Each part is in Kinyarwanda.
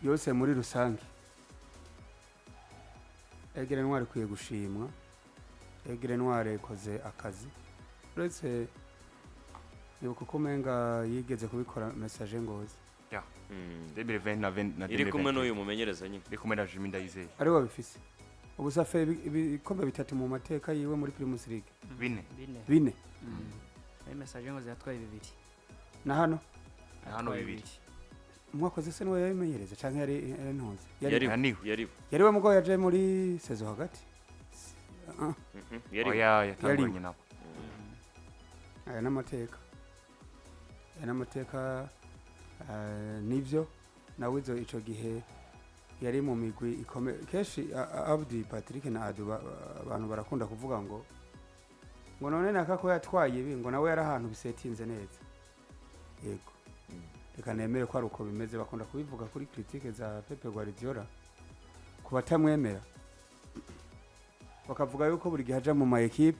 yose muri rusange Aigle Noir kwiye gushimwa. Aigle Noir koze akazi uretse nibuka ko menga yigeze kubikora message ngozi ya 2020 na 20 iri kumwe n'uyu mumenyereza nyine iri kumwe na Jimmy Ndayizeye ari wabifise ubu safe ibikombe bitatu mu mateka yiwe muri Primus League bine Ayo message ngozi yatwaye bibiri na hano bibiri mwakoze se niwe yabimenyereza canke yari ntonze yari we mugo yaje muri sezo hagati yatanganye nabo aya n'amateka nivyo nawe ico gihe yari mu migwi ikome keshi Abdi Patrick na Adu abantu barakunda kuvuga ngo none nakako yatwaye ibi ngo nawe yari ahantu bisetinze neza yego reka nemere ko ari uko bimeze bakunda kubivuga kuri critique za Pepe Guardiola kubatamwemera bakavuga yuko buri gihe aja mu ma equipe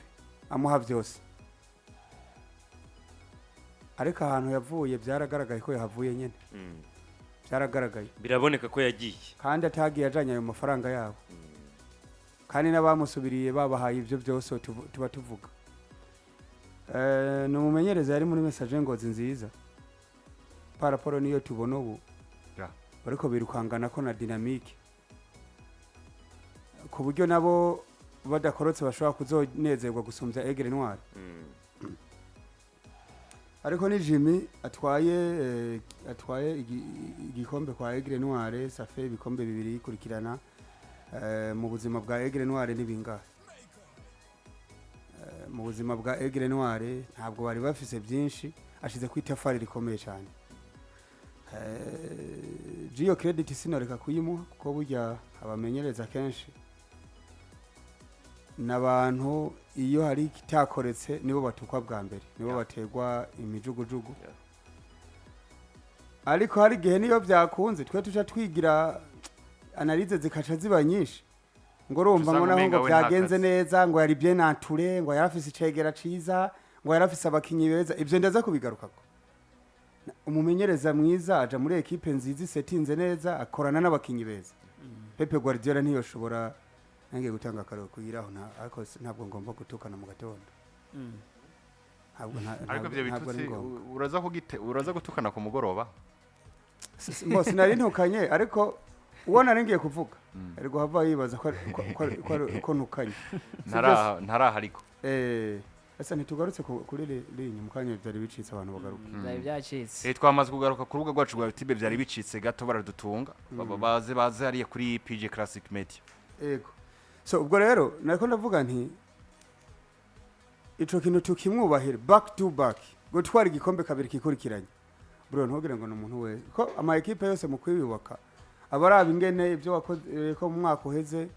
amuha vyose ariko ahantu yavuye byaragaragaye ko yahavuye nyene byaragaragaye biraboneka ko yagiye kandi atagiye ajanye ayo mafaranga yabo kandi n'abamusubiriye babahaye ivyo byose tuba tuvuga no mumenyereza yari muri message ngozi nziza paraporo niyo tubona ubu bariko birukangana ko na dynamique ku buryo nabo badakorotse bashobora kuzonezerwa gusumvya Aigle Noir ariko ni Jimmy atwaye igikombe kwa Aigle Noir safe ibikombe bibiri kurikirana mu buzima bwa Aigle Noir nibingahe mu buzima bwa Aigle Noir ntabwo bari bafise byinshi ashize kwitafari rikomeye cyane Gio credit sinoreka kuyimuha kuko burya abamenyereza kenshi n'abantu iyo hari kitakoretse nibo batukwa bwa mbere nibo bategwa imijugujugu ariko hari gihe niyo byakunze twe tuca twigira analize zikaca ziba nyinshi ngo urumva ngo naho ngo byagenze neza ngo yari bien entouré ngo yarafise icegera ciza ngo yarafise abakinyi beza ivyo ndaza kubigarukako umumenyereza mwiza aja muri equipe nziza setinze neza akorana n'abakinyi beza Pepe Guardiola ntiyoshobora nange gutanga karo kuyiraho ariko ntabwo ngomba gutukana mu gatondo ariko byo bitutse uraza gutukana ku mugoroba Mose nari ntukanye ariko ubona ngiye kuvuga ariko hava yibaza ko ntukanye ntaraha ariko asa ntitugarutse kuri linye mukanya byari bicitse abantu bagaruka byari byacitse twamaze kugaruka ku rubuga rwacu rwa YouTube byari bicitse gato baradutunga baze hariye kuri PG Classic Media yego so ubwo rero nako ndavuga nti ico kintu tukimwubahira back to back gutwara igikombe kabiri kikurikiranye bro ntugire ngo n'umuntu we ko ama equipe yose mu kwibibaka abaraba ingene ibyo wakoze ko mu mwaka uheze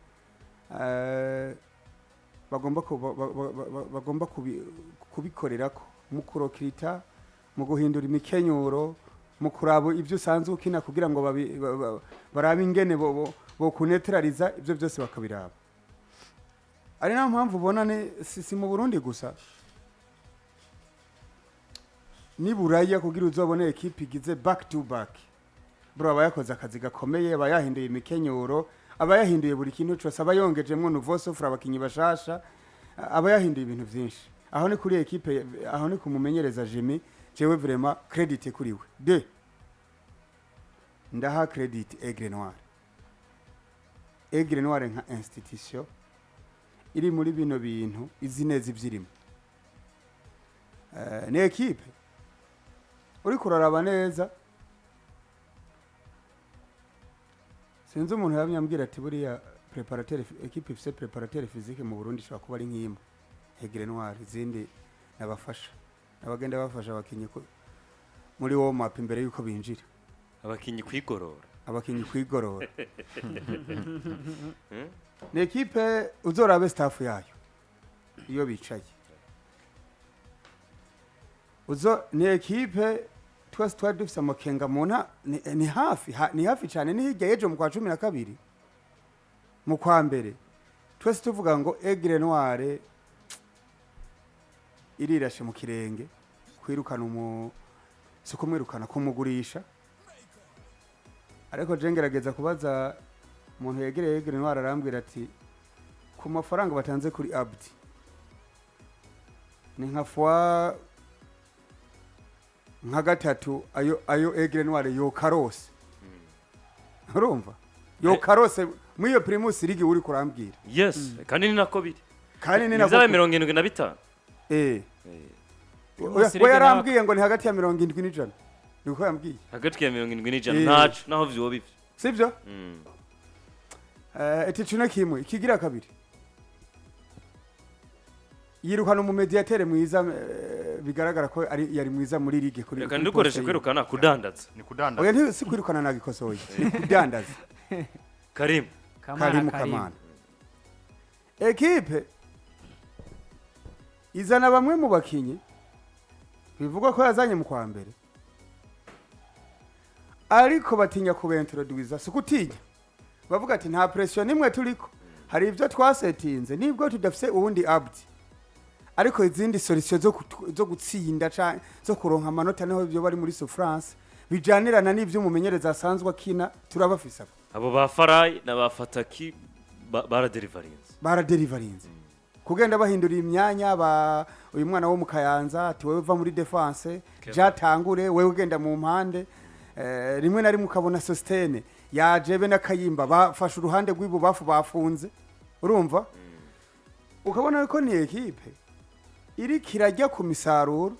bagomba kubikorerako mu kurokirita mu guhindura imikenyuro mu kurabo ibyo usanzwe ukina kugira ngo barabe ingene bo kunetraliza ibyo byose bakabiraba ari na mpamvu ubona si mu Burundi gusa ni buraya kugira uzobone equipe igize back to back bro abayakoze akazi gakomeye abayahinduye imikenyuro abayahinduye buri kintu cyose abayongejemwe nouveau souffre abakinyi bashasha abayahinduye ibintu byinshi aho ni kuri equipe aho ni kumumenyereza Jimmy jewe vraiment credit kuri we de ndaha credit Aigle Noir nka institution iri muri bino bintu izineza ivyirimo ne equipe uri kuraraba neza sinzi umuntu yabanyambwira ati buriya préparateur equipe ifise préparateur physique mu Burundi shaka kuba ari nk'imwe Aigle Noir izindi nabafasha abagenda bafasha abakinyi muri warm up imbere yuko binjira abakinyi kwigorora ne equipe uzorabe staff yayo iyo bicaye ne equipe twese twari dufise amakenga muna ni hafi cyane ni hirya yeje mu kwa 12 mu kwa mbere twese tuvuga ngo Aigle Noir irirashe mu kirenge kwirukana kumwirukana kumugurisha ariko je ngerageza kubaza umuntu yegereye Aigle Noir arambwira ati ku mafaranga batanze kuri Abdi ni nka fois nka gatatu ayo Aigle Noir yo karose urumva yo karose mu iyo Primus League uri kurambwira yes kandi ni nako biri kandi ni nako 75 we yarambwiye ngo ni hagati ya 70 n'ijana niko yambwiye hagati ya 70 n'ijana ntacu naho vyo bivyo sivyo eti cuna kimwe ikigira kabiri yirukana mu mediatere mwiza bigaragara ko yari mwiza muri ligue kuri kandi dukoreshe kwirukana kudandaza ni kudandaza oya nti kwirukana nagikosoye ni kudandaza Karim Kamana equipe izana bamwe mu bakinyi bivugwa ko yazanye mu kwa mbere ariko batinya kubentroduiza sukutinya bavuga ati nta pression nimwe turiko hari ivyo twasetinze nibwo tudafise uwundi Abdi ariko izindi solution zo gutsinda zo kuronka amanota naho byo bari muri France bijanirana n'ivyo umumenyereza asanzwe akina turabafisa abo ba Farai na ba Fataki baraderivarinze kugenda bahindura imyanya uyu mwana wo mu Kayanza ati wewe va muri defense jatangure wewe ugenda mu mpande rimwe na rimwe ukabona Sosthene yajebe na Kayimba bafashe uruhande rw'ibu bafunze urumva ukabona ko ni equipe iri kirajya ku misaruro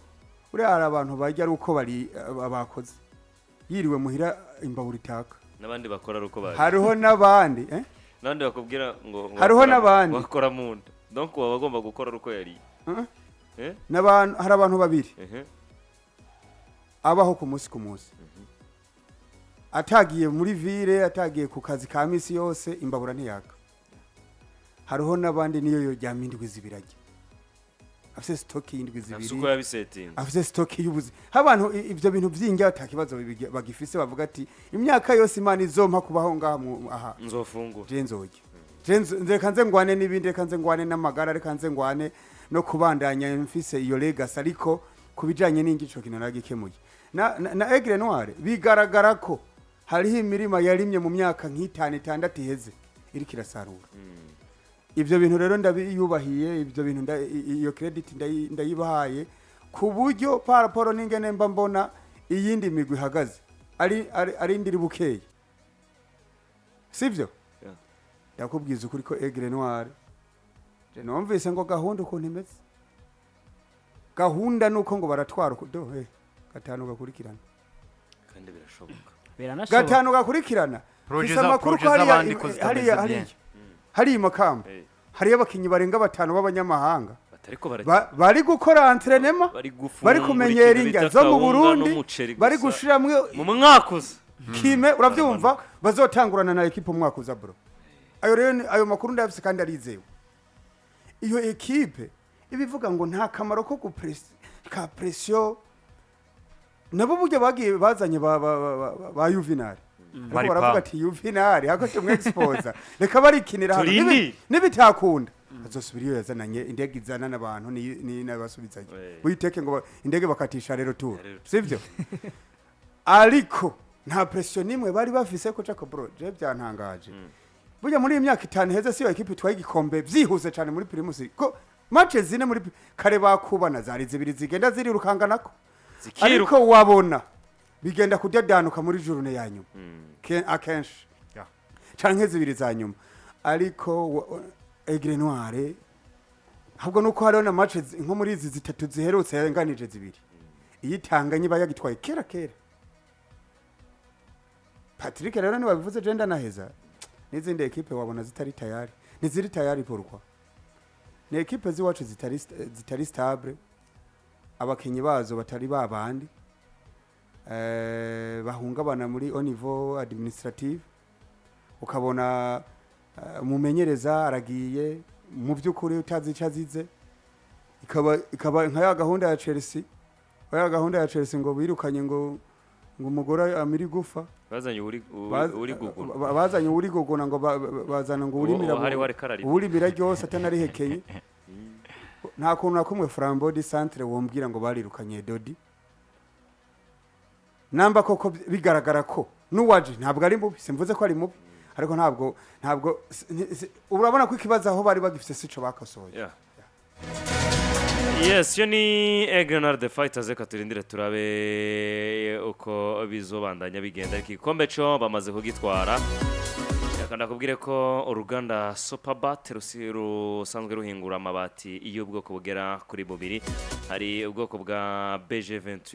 uri hari abantu bajya ari uko bari abakoze yiriwe muhira imbabura itaka nabandi bakora ruko bari hariho nabandi nandi bakubwira ngo hariho nabandi bakora munda donc baba bagomba gukora ruko yari nabantu hari abantu babiri abaho ku munsi atagiye muri ville atagiye ku kazi ka misi yose imbabura ntiyaka hariho nabandi niyo yo ryamindwi zibirage afise stock y'indwi zibiri suko yabisetinze afise stock y'ubuzi abantu ivyo bintu vyinga atakibazo bagifise bavuga ati imyaka yose Imana izompa kubaho ngaha nzofungura reka nze ngwane n'ibindi reka nze ngwane n'amagara reka nze ngwane no kubandanya mfise iyo legacy ariko kubijanye n'ingico kino nagikemuye na Aigle Noir bigaragara ko hariho imirima yarimye mu myaka nk'itanu 6 iheze iri kirasarura ivyo bintu rero ndabiyubahiye ivyo bintu iyo credit ndayibahaye ku buryo paraporo n'ingene mba mbona iyindi migwi ihagaze ari ndiri bukeye sivyo yakubwiza ukuri ko Aigle Noir je numvise ngo gahunda ukuntu imeze gahunda nuko ngo baratwara gatanu gakurikirana kandi birashoboka gatanu gakurikirana hari makamba hari abakinyi barenga 5 b'abanyamahanga bari gukora entraînement bari kumenyera inga zo mu Burundi bari gushiramwe mu mwakuza kime uravyumva bazotangurana na equipe umwakuza bro ayo makuru ndafise kandi arizewe iyo equipe ibivuga ngo nta kamaro ko ka pression nabo buryo bagiye bazanye ba Juvenal baravuga ati Juvenal hako tumwe expose reka barikinira hano nibitakunda azosubira iyo yazananye indege izana n'abantu ni nabasubizaje uyiteke ngo indege bakatisha rero tour sivyo ariko nta pression nimwe bari bafise ko Jacob bro je byantangaje burya muri imyaka 5 heze siyo equipe twaye Igikombe vyihuse cyane muri Primus ko matches zine muri kare bakubana zari zibiri zigenda ziri rukanganako ariko wabona bigenda kudadanuka muri journée yanyu akenshi canke zibiri za nyuma ariko Aigle Noir ahubwo nuko hariho na matches nko muri izi zitatu ziherutse yanganije zibiri iyitanganye bayagitwaye kera Patrick rero ni babivuze genda naheza n'izindi equipe wabona zitari tayari niziri tayari porwa ni equipe ziwacu zitari stable abakinyi bazo batari babandi bahungabana muri au niveau administrative ukabona umumenyereza aragiye mu byukuri utazi icazize ikaba nka ya gahunda ya Chelsea ngo birukanye ngo umugore amiri gufa bazanye uri guguna ngo bazana ngo uri mira ryose atanarihekeye nta kuntu nakumwe Flambeau du Centre wombwira ngo barirukanye Dodi namba koko bigaragara ko n'uwaje ntabwo ari mubi simvuze ko ari mubi ariko ntabwo urabona ko ikibazo aho bari bagifite sico bakosoye Yes, yo ni Aigle the Fighters reka turindire turabe uko bizobandanya bigenda igikombe cyo bamaze kugitwara yakanda kubwire ko uruganda Superbat rusanzwe ruhingura amabati y'ubwoko bugera kuri bubiri hari ubwoko bwa BG28